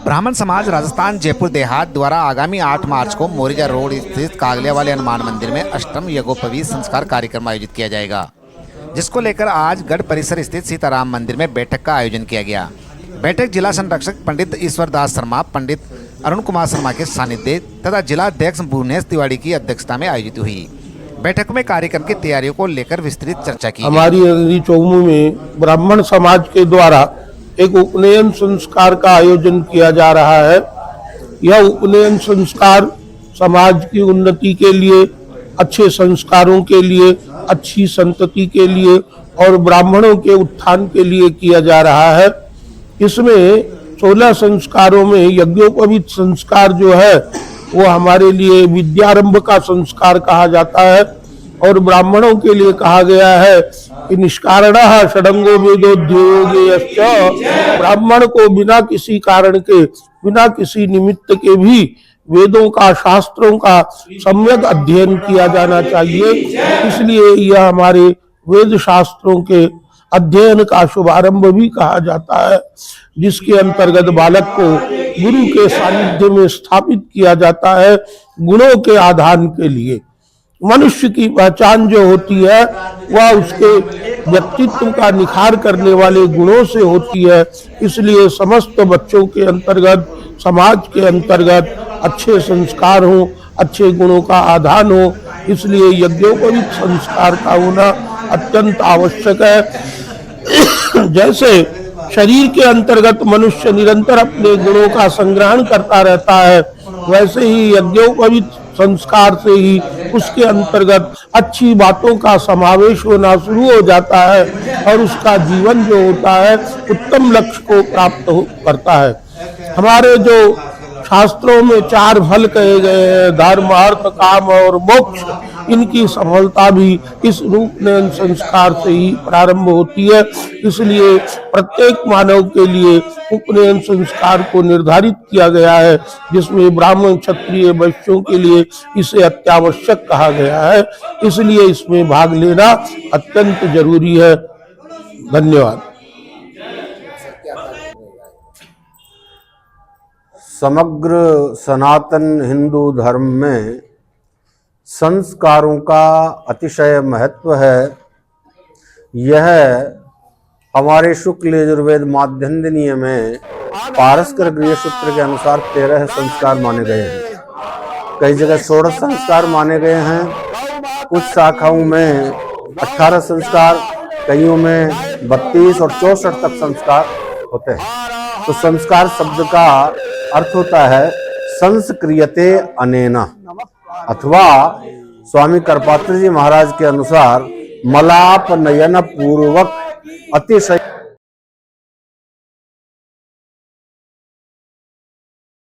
ब्राह्मण समाज राजस्थान जयपुर देहात द्वारा आगामी 8 मार्च को मोरिजा रोड स्थित कागलियावाले हनुमान मंदिर में अष्टम यज्ञोपवीत संस्कार कार्यक्रम आयोजित किया जाएगा, जिसको लेकर आज गढ़ परिसर स्थित सीताराम मंदिर में बैठक का आयोजन किया गया। बैठक जिला संरक्षक पंडित ईश्वर दास शर्मा, पंडित अरुण कुमार शर्मा के सानिध्य तथा जिला अध्यक्ष भुवनेश तिवारी की अध्यक्षता में आयोजित हुई। बैठक में कार्यक्रम की तैयारियों को लेकर विस्तृत चर्चा की। हमारी नगरी चौमू में ब्राह्मण समाज के द्वारा एक उपनयन संस्कार का आयोजन किया जा रहा है। यह उपनयन संस्कार समाज की उन्नति के लिए, अच्छे संस्कारों के लिए, अच्छी संतति के लिए और ब्राह्मणों के उत्थान के लिए किया जा रहा है। इसमें 16 संस्कारों में यज्ञोपवीत संस्कार जो है वो हमारे लिए विद्यारंभ का संस्कार कहा जाता है और ब्राह्मणों के लिए कहा गया है कि निष्कारणः षडंगो वेदोद्योगेयश्च, ब्राह्मण को बिना किसी कारण के, बिना किसी निमित्त के भी वेदों का, शास्त्रों का सम्यक अध्ययन किया जाना चाहिए। इसलिए यह हमारे वेद शास्त्रों के अध्ययन का शुभारंभ भी कहा जाता है, जिसके अंतर्गत बालक को गुरु के सानिध्य में स्थापित किया जाता है गुणों के आधान के लिए। मनुष्य की पहचान जो होती है वह उसके व्यक्तित्व का निखार करने वाले गुणों से होती है। इसलिए समस्त बच्चों के अंतर्गत, समाज के अंतर्गत अच्छे संस्कार हो, अच्छे गुणों का आधान हो, इसलिए यज्ञोपवीत संस्कार का होना अत्यंत आवश्यक है। जैसे शरीर के अंतर्गत मनुष्य निरंतर अपने गुणों का संग्रहण करता रहता है, वैसे ही यज्ञोपवीत संस्कार से ही उसके अंतर्गत अच्छी बातों का समावेश होना शुरू हो जाता है और उसका जीवन जो होता है उत्तम लक्ष्य को प्राप्त करता है। हमारे जो शास्त्रों में 4 फल कहे गए हैं, धर्म, अर्थ, काम और मोक्ष, इनकी सफलता भी इस उपनयन संस्कार से ही प्रारंभ होती है। इसलिए प्रत्येक मानव के लिए उपनयन संस्कार को निर्धारित किया गया है, जिसमें ब्राह्मण, क्षत्रिय, वैश्यों के लिए इसे अत्यावश्यक कहा गया है। इसलिए इसमें भाग लेना अत्यंत जरूरी है। धन्यवाद। समग्र सनातन हिंदू धर्म में संस्कारों का अतिशय महत्व है। यह हमारे शुक्ल यजुर्वेद माध्यन्दिनीय में पारस्कर गृह सूत्र के अनुसार 13 संस्कार माने गए हैं। कई जगह 16 संस्कार माने गए हैं। कुछ शाखाओं में 18 संस्कार, कईयों में 32 और 64 तक संस्कार होते हैं। तो संस्कार शब्द का अर्थ होता है संस्क्रियते अनेना, अथवा स्वामी करपात्री जी महाराज के अनुसार मलाप नयन पूर्वक अतिशय